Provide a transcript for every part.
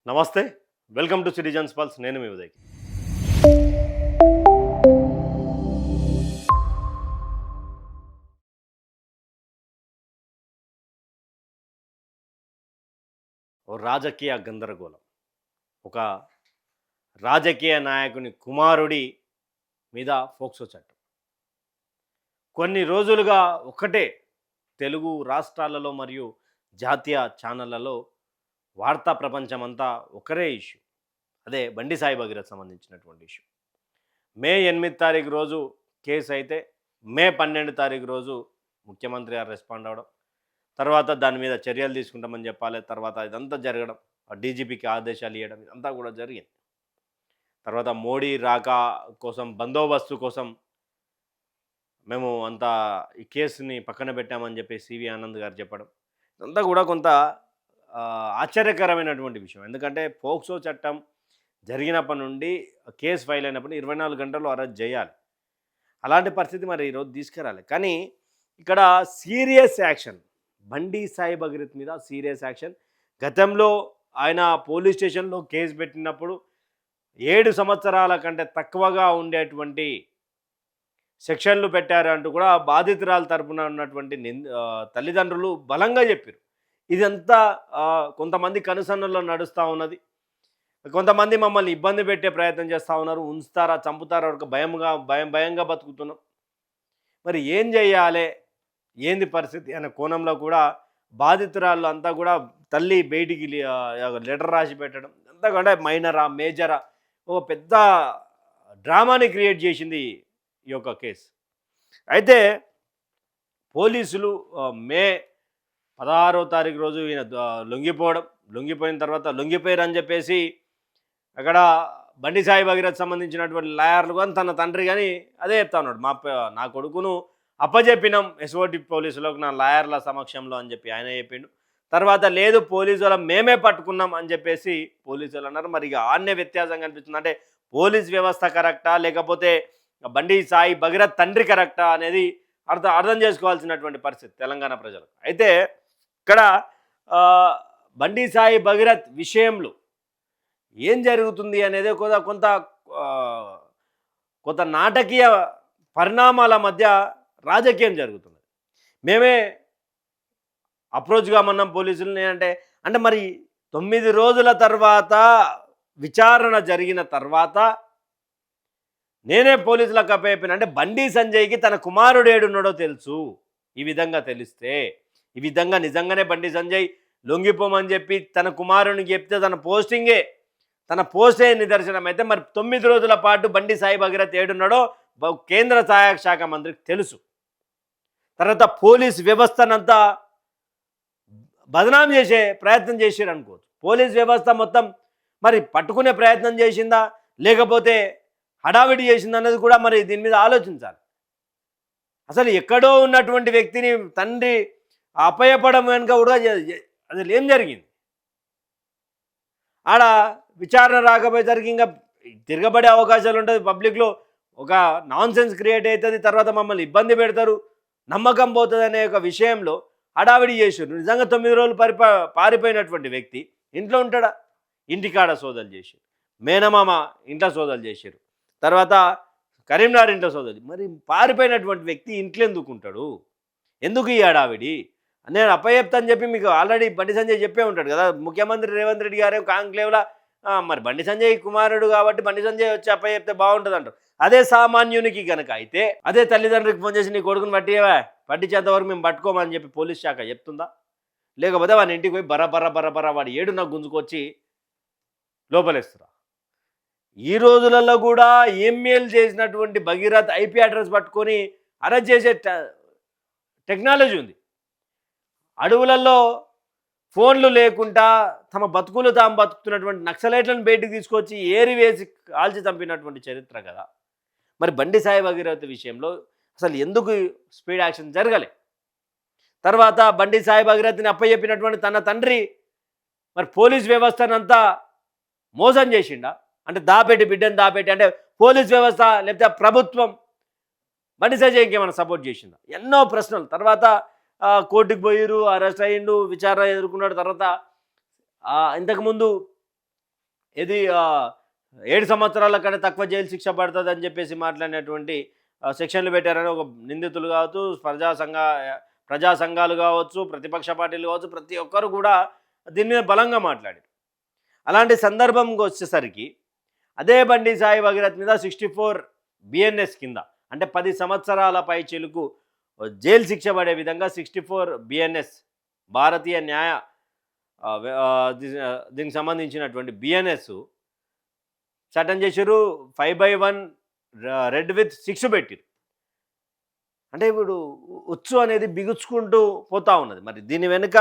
నమస్తే. Welcome to citizens pulse. నేను మీ ఉదయ్. ఓ రాజకీయ గందరగోళం. ఒక రాజకీయ నాయకుని కుమారుడి మీద ఫోక్సో చట్టం. కొన్ని రోజులుగా ఒకటే తెలుగు రాష్ట్రాలలో మరియు జాతీయ ఛానళ్లలో వార్తా ప్రపంచమంతా ఒకరే ఇష్యూ. అదే బండి సాయి భగీరథ్ సంబంధించినటువంటి ఇష్యూ. మే 8 తారీఖు రోజు కేసు అయితే మే 12 తారీఖు రోజు ముఖ్యమంత్రి గారు రెస్పాండ్ అవ్వడం, తర్వాత దాని మీద చర్యలు తీసుకుంటామని చెప్పాలి. తర్వాత ఇదంతా జరగడం, డీజీపీకి ఆదేశాలు ఇవ్వడం, ఇదంతా కూడా జరిగింది. తర్వాత మోడీ రాక కోసం బందోబస్తు కోసం మేము అంతా ఈ కేసుని పక్కన పెట్టామని చెప్పి సివి ఆనంద్ గారు చెప్పడం, ఇదంతా కూడా కొంత ఆశ్చర్యకరమైనటువంటి విషయం. ఎందుకంటే పోక్సో చట్టం జరిగినప్పటి నుండి కేసు ఫైల్ అయినప్పుడు 24 గంటల్లో అరెస్ట్ చేయాలి. అలాంటి పరిస్థితి మరి ఈరోజు తీసుకురాలి. కానీ ఇక్కడ సీరియస్ యాక్షన్, బండి సాయి భగీరథ్ మీద సీరియస్ యాక్షన్. గతంలో ఆయన పోలీస్ స్టేషన్లో కేసు పెట్టినప్పుడు 7 సంవత్సరాల కంటే తక్కువగా ఉండేటువంటి సెక్షన్లు పెట్టారు అంటూ కూడా బాధితురాల తరపున ఉన్నటువంటి తల్లిదండ్రులు బలంగా చెప్పారు. ఇదంతా కొంతమంది కనుసన్నల్లో నడుస్తూ ఉన్నది. కొంతమంది మమ్మల్ని ఇబ్బంది పెట్టే ప్రయత్నం చేస్తూ ఉన్నారు. ఉంచుతారా, చంపుతారా, ఒక భయంగా బతుకుతున్నాం. మరి ఏం చేయాలి, ఏంది పరిస్థితి అనే కోణంలో కూడా బాధితురాళ్ళు అంతా కూడా తల్లి బయటికి లెటర్ రాసి పెట్టడం, అంతా కూడా మైనరా మేజరా ఒక పెద్ద డ్రామాని క్రియేట్ చేసింది ఈ యొక్క కేసు. అయితే పోలీసులు మే 16వ తారీఖు రోజు ఈయన లొంగిపోయిన తర్వాత లొంగిపోయారని చెప్పేసి అక్కడ బండి సాయి భగీరథ్ సంబంధించినటువంటి లాయర్లు కానీ తన తండ్రి కానీ అదే చెప్తా ఉన్నాడు, నా కొడుకును అప్పచెప్పినాం ఎస్ఓటి పోలీసులకు నా లాయర్ల సమక్షంలో అని చెప్పి ఆయన చెప్పిండు. తర్వాత లేదు పోలీసుల మేమే పట్టుకున్నాం అని చెప్పేసి పోలీసులు అన్నారు. మరి ఇక ఆన్నే వ్యత్యాసం కనిపిస్తుంది. అంటే పోలీస్ వ్యవస్థ కరెక్టా లేకపోతే బండి సాయి భగీరథ్ తండ్రి కరెక్టా అనేది అర్థం చేసుకోవాల్సినటువంటి పరిస్థితి తెలంగాణ ప్రజలు. అయితే ఇక్కడ బండి సాయి భగీరథ్ విషయంలో ఏం జరుగుతుంది అనేది కొంత నాటకీయ పరిణామాల మధ్య రాజకీయం జరుగుతుంది. మేమే అప్రోచ్ కామన్నాం పోలీసులని అంటే మరి 9 రోజుల తర్వాత విచారణ జరిగిన తర్వాత నేనే పోలీసులకు అప్పచెప్పిన అంటే బండి సంజయ్కి తన కుమారుడు ఏడున్నాడో తెలుసు. ఈ విధంగా తెలిస్తే, ఈ విధంగా నిజంగానే బండి సంజయ్ లొంగిపోమని చెప్పి తన కుమారునికి చెప్తే తన పోస్టే నిదర్శనం అయితే మరి 9 రోజుల పాటు బండి సాయి భగీరథ్ ఏడున్నాడో కేంద్ర సహాయక శాఖ మంత్రికి తెలుసు. తర్వాత పోలీస్ వ్యవస్థనంతా బదనాం చేసే ప్రయత్నం చేశారు అనుకోవచ్చు. పోలీస్ వ్యవస్థ మొత్తం మరి పట్టుకునే ప్రయత్నం చేసిందా లేకపోతే హడావిడి చేసిందా అన్నది కూడా మరి దీని మీద ఆలోచించాలి. అసలు ఎక్కడో ఉన్నటువంటి వ్యక్తిని తండ్రి అపయపడం వెనుక కూడా అసలు ఏం జరిగింది? ఆడ విచారణ రాకపోయేసరికి ఇంకా తిరగబడే అవకాశాలు ఉంటుంది. పబ్లిక్లో ఒక నాన్ సెన్స్ క్రియేట్ అవుతుంది. తర్వాత మమ్మల్ని ఇబ్బంది పెడతారు, నమ్మకం పోతుంది అనే ఒక విషయంలో హడావిడి చేశారు. నిజంగా 9 రోజులు పారిపోయినటువంటి వ్యక్తి ఇంట్లో ఉంటాడా? ఇంటికాడ సోదలు చేశారు, మేనమామ ఇంట్లో సోదలు చేశారు, తర్వాత కరీంనగర్ ఇంట్లో సోదలు. మరి పారిపోయినటువంటి వ్యక్తి ఇంట్లో ఎందుకు ఉంటాడు? ఎందుకు ఈ హడావిడి? నేను అప్పచెప్తా అని చెప్పి మీకు ఆల్రెడీ బండి సంజయ్ చెప్పే ఉంటాడు కదా. ముఖ్యమంత్రి రేవంత్ రెడ్డి గారే కాంక్లేవ్లా మరి బండి సంజయ్ కుమారుడు కాబట్టి బండి సంజయ్ వచ్చి అప్పచెప్తే బాగుంటుంది అంటారు. అదే సామాన్యునికి కనుక అయితే అదే తల్లిదండ్రులకు ఫోన్ చేసి నీ కొడుకుని పట్టించేంతవరకు మేము పట్టుకోమని చెప్పి పోలీస్ శాఖ చెప్తుందా? లేకపోతే వాడి ఇంటికి పోయి బర్ర వాడి ఏడున గుంజుకొచ్చి లోపలేస్తురా? ఈ రోజులలో కూడా ఈమెయిల్ చేసినటువంటి భగీరథ్ ఐపీ అడ్రస్ పట్టుకొని అరెస్ట్ చేసే టెక్నాలజీ ఉంది. అడవులలో ఫోన్లు లేకుండా తమ బతుకులు తాము బతుకుతున్నటువంటి నక్సలైట్లను బయటకు తీసుకొచ్చి ఏరివేసి కాల్చి చంపినటువంటి చరిత్ర కదా. మరి బండి సాయి భగీరథ్ విషయంలో అసలు ఎందుకు స్పీడ్ యాక్షన్ జరగలే? తర్వాత బండి సాయి భగీరథ్ని అప్పచెప్పినటువంటి తన తండ్రి మరి పోలీస్ వ్యవస్థనంతా మోసం చేసిండా? అంటే బిడ్డను దాపెట్టి అంటే పోలీస్ వ్యవస్థ లేకపోతే ప్రభుత్వం బండి సంజయ్కి ఏమైనా సపోర్ట్ చేసిందా? ఎన్నో ప్రశ్నలు. తర్వాత కోర్టుకు పోయిరు, అరెస్ట్ అయ్యిండు, విచారణ ఎదుర్కొన్నాడు. తర్వాత ఇంతకుముందు ఇది 7 సంవత్సరాల కంటే తక్కువ జైలు శిక్ష పడుతుందని చెప్పేసి మాట్లాడినటువంటి సెక్షన్లు పెట్టారని ఒక నిందితులు కావచ్చు, ప్రజా సంఘాలు కావచ్చు, ప్రతిపక్ష పార్టీలు కావచ్చు, ప్రతి ఒక్కరు కూడా దీని మీద బలంగా మాట్లాడారు. అలాంటి సందర్భంకి వచ్చేసరికి అదే బండి సాయి భగీరథ్ మీద 64 బిఎన్ఎస్ కింద అంటే 10 సంవత్సరాల పై చిలుకు జైలు శిక్ష పడే విధంగా 64 బిఎన్ఎస్ భారతీయ న్యాయ దీనికి సంబంధించినటువంటి బిఎన్ఎస్ చట్టం చేశారు. 5/1 రెడ్ విత్ 6 పెట్టిరు. అంటే ఇప్పుడు ఉచ్చు అనేది బిగుచుకుంటూ పోతా ఉన్నది. మరి దీని వెనుక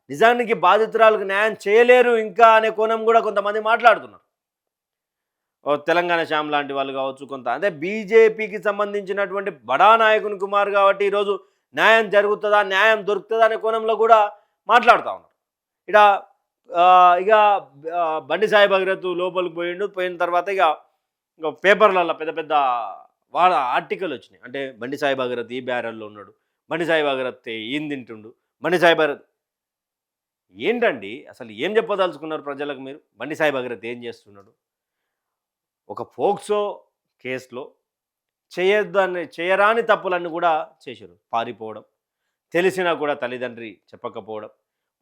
నిజానికి బాధితురాలకు న్యాయం చేయలేరు ఇంకా అనే కోణం కూడా కొంతమంది మాట్లాడుతున్నారు. తెలంగాణ శ్యామ్ లాంటి వాళ్ళు కావచ్చు, కొంత అంటే బీజేపీకి సంబంధించినటువంటి బడా నాయకుని కుమార్ కాబట్టి ఈరోజు న్యాయం జరుగుతుందా, న్యాయం దొరుకుతుందా అనే కోణంలో కూడా మాట్లాడుతూ ఉన్నారు. ఇక బండి సాయి భగీరథ్ లోపలికి పోయిన తర్వాత ఇక పేపర్లలో పెద్ద పెద్ద వాళ్ళ ఆర్టికల్ వచ్చినాయి. అంటే బండి సాయి భగీరథ్ ఈ బ్యారల్లో ఉన్నాడు, బండి సాయి భగీరథ్ ఈయన తింటుండు, బండి సాయి భగీరథ్ ఏంటండి అసలు ఏం చెప్పదలుచుకున్నారు ప్రజలకు మీరు? బండి సాయి భగీరథ్ ఏం చేస్తున్నాడు? ఒక ఫోక్సో కేసులో చేయరాని తప్పులన్నీ కూడా చేశారు. పారిపోవడం, తెలిసినా కూడా తల్లిదండ్రి చెప్పకపోవడం,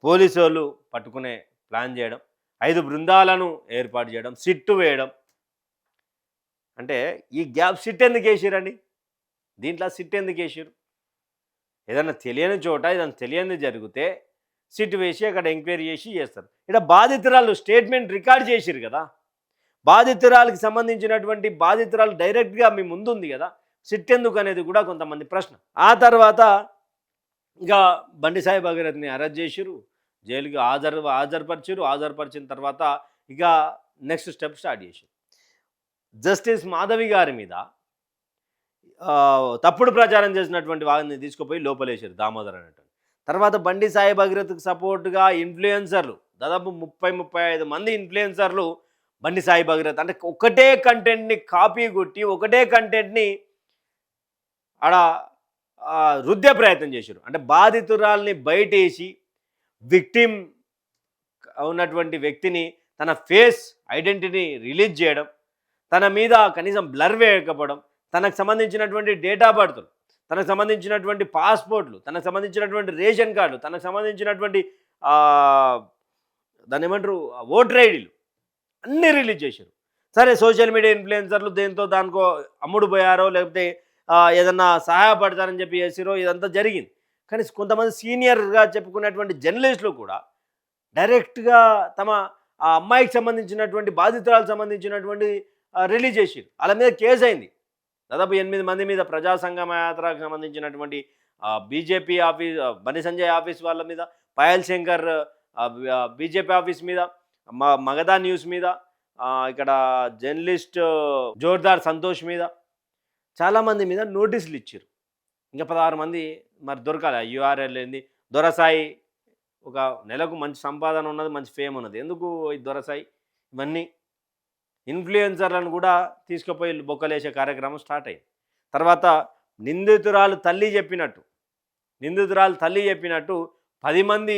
పోలీసు వాళ్ళు పట్టుకునే ప్లాన్ చేయడం, 5 బృందాలను ఏర్పాటు చేయడం, సిట్టు వేయడం. అంటే ఈ గ్యాప్ సిట్ ఎందుకు వేసారండి? దీంట్లో సిట్ ఎందుకు వేసారు? ఏదన్నా తెలియని చోట ఏదైనా తెలియని జరిగితే సిట్ వేసి అక్కడ ఎంక్వైరీ చేసి చేస్తారు. ఇక్కడ బాధితురాలు స్టేట్మెంట్ రికార్డ్ చేసిరు కదా, బాధితురాలకు సంబంధించినటువంటి బాధితురాలు డైరెక్ట్గా మీ ముందు ఉంది కదా, సిట్ ఎందుకు అనేది కూడా కొంతమంది ప్రశ్న. ఆ తర్వాత ఇక బండి సాయి భగీరథ్ని అరెస్ట్ చేసిరు, జైలుకి హాజరుపరిచిన తర్వాత ఇక నెక్స్ట్ స్టెప్ స్టార్ట్ చేశారు. జస్టిస్ మాధవి గారి మీద తప్పుడు ప్రచారం చేసినటువంటి వారిని తీసుకుపోయి లోపలేశారు, దామోదర్ అనేటువంటి. తర్వాత బండి సాయి భగీరథ్కి సపోర్ట్గా ఇన్ఫ్లుయెన్సర్లు దాదాపు 30-35 మంది ఇన్ఫ్లుయెన్సర్లు బండి సాయి భగీరథ్ అంటే ఒకటే కంటెంట్ని కాపీ కొట్టి ఒకటే కంటెంట్ని ఆడ రుద్దే ప్రయత్నం చేశారు. అంటే బాధితురాల్ని బయటేసి విక్టిమ్ ఉన్నటువంటి వ్యక్తిని తన ఫేస్ ఐడెంటిటీ రిలీజ్ చేయడం, తన మీద కనీసం బ్లర్ వేయకపోవడం, తనకు సంబంధించినటువంటి డేటా బర్త్లు, తనకు సంబంధించినటువంటి పాస్పోర్ట్లు, తనకు సంబంధించినటువంటి రేషన్ కార్డులు, తనకు సంబంధించినటువంటి దాన్ని ఏమంటారు ఓటర్ ఐడీలు అన్నీ రిలీజ్ చేశారు. సరే సోషల్ మీడియా ఇన్ఫ్లుయెన్సర్లు దేంతో దానికో అమ్ముడు పోయారో లేకపోతే ఏదన్నా సహాయపడతారని చెప్పి చేసిరో ఇదంతా జరిగింది. కానీ కొంతమంది సీనియర్గా చెప్పుకునేటువంటి జర్నలిస్టులు కూడా డైరెక్ట్గా తమ ఆ అమ్మాయికి సంబంధించినటువంటి బాధితురాలకు సంబంధించినటువంటి రిలీజ్ చేసిరు. వాళ్ళ మీద కేసు అయింది. దాదాపు 8 మంది మీద ప్రజా సంఘం యాత్రకు సంబంధించినటువంటి BJP office Bandi Sanjay office వాళ్ళ మీద, పాయల్ శంకర్ బీజేపీ ఆఫీస్ మీద, మగధా న్యూస్ మీద, ఇక్కడ జర్నలిస్ట్ జోర్దార్ సంతోష్ మీద చాలామంది మీద నోటీసులు ఇచ్చారు. ఇంకా 16 మంది మరి దొరకాలి. యూఆర్ఎల్ ఏంది, దొరసాయి ఒక నెలకు మంచి సంపాదన ఉన్నది, మంచి ఫేమ్ ఉన్నది, ఎందుకు ఈ దొరసాయి ఇవన్నీ ఇన్ఫ్లుయెన్సర్లను కూడా తీసుకుపోయి బొక్కలేసే కార్యక్రమం స్టార్ట్ అయింది. తర్వాత నిందితురాలు తల్లి చెప్పినట్టు 10 మంది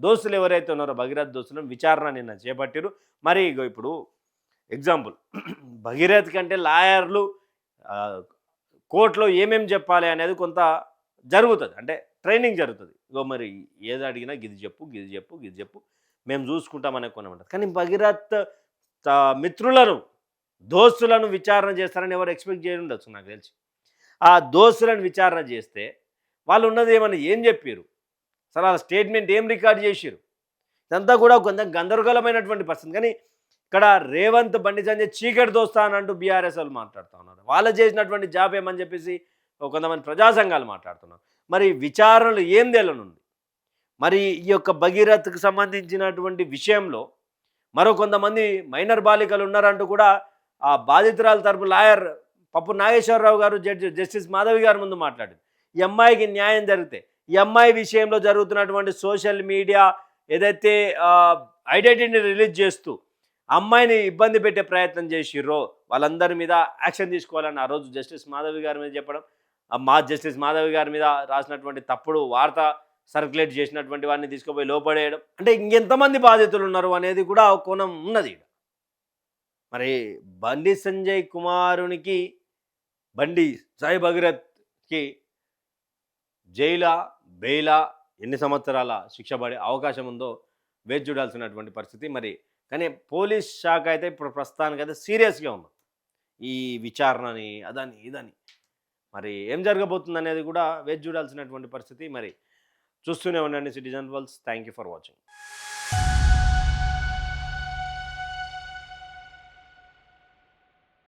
దోస్తులు ఎవరైతే ఉన్నారో భగీరథ్ దోస్తులను విచారణ నిన్న చేపట్టారు. మరి ఇప్పుడు ఎగ్జాంపుల్ భగీరథ్ కంటే లాయర్లు కోర్టులో ఏమేమి చెప్పాలి అనేది కొంత జరుగుతుంది, అంటే ట్రైనింగ్ జరుగుతుంది. మరి ఏది అడిగినా గిది చెప్పు మేము చూసుకుంటామనే కొన్ని ఉంటుంది. కానీ భగీరథ్ మిత్రులను దోస్తులను విచారణ చేస్తారని ఎవరు ఎక్స్పెక్ట్ చేయ ఉండొచ్చు నాకు తెలిసి. ఆ దోస్తులను విచారణ చేస్తే వాళ్ళు ఉన్నది ఏమన్నా ఏం చెప్పారు, అసలు ఆ స్టేట్మెంట్ ఏం రికార్డ్ చేశారు, ఇదంతా కూడా కొంచెం గందరగోళమైనటువంటి పరిస్థితి. కానీ ఇక్కడ రేవంత్ బండి సంజయ్ చీకటి దోస్తా అని అంటూ బీఆర్ఎస్ వాళ్ళు మాట్లాడుతూ ఉన్నారు. వాళ్ళు చేసినటువంటి జాబ్ ఏమని చెప్పేసి కొంతమంది ప్రజా సంఘాలు మాట్లాడుతున్నారు. మరి విచారణలు ఏం తేలనుంది? మరి ఈ యొక్క భగీరథ్కి సంబంధించినటువంటి విషయంలో మరో కొంతమంది మైనర్ బాలికలు ఉన్నారంటూ కూడా ఆ బాధితురాల తరపు లాయర్ పప్పు నాగేశ్వరరావు గారు జస్టిస్ మాధవి గారి ముందు మాట్లాడింది. ఈ అమ్మాయికి న్యాయం జరిగితే, ఈ అమ్మాయి విషయంలో జరుగుతున్నటువంటి సోషల్ మీడియా ఏదైతే ఐడెంటిటీని రిలీజ్ చేస్తూ అమ్మాయిని ఇబ్బంది పెట్టే ప్రయత్నం చేసిర్రో వాళ్ళందరి మీద యాక్షన్ తీసుకోవాలని ఆ రోజు జస్టిస్ మాధవి గారి మీద చెప్పడం, జస్టిస్ మాధవి గారి మీద రాసినటువంటి తప్పుడు వార్త సర్క్యులేట్ చేసినటువంటి వారిని తీసుకుపోయి లోపడేయడం, అంటే ఇంకెంతమంది బాధితులు ఉన్నారు అనేది కూడా కోణం ఉన్నది. మరి బండి సంజయ్ కుమారునికి, బండి సాయి భగీరథ్కి జైలా, బెయిలా, ఎన్ని సంవత్సరాల శిక్ష పడే అవకాశం ఉందో వేచి చూడాల్సినటువంటి పరిస్థితి. మరి కానీ పోలీస్ శాఖ అయితే ఇప్పుడు ప్రస్తుతానికైతే సీరియస్గా ఉంది ఈ విచారణని, అదని ఇదని. మరి ఏం జరగబోతుందనేది కూడా వేచి చూడాల్సినటువంటి పరిస్థితి. మరి చూస్తూనే ఉండండి citizen pulse. Thank you for watching.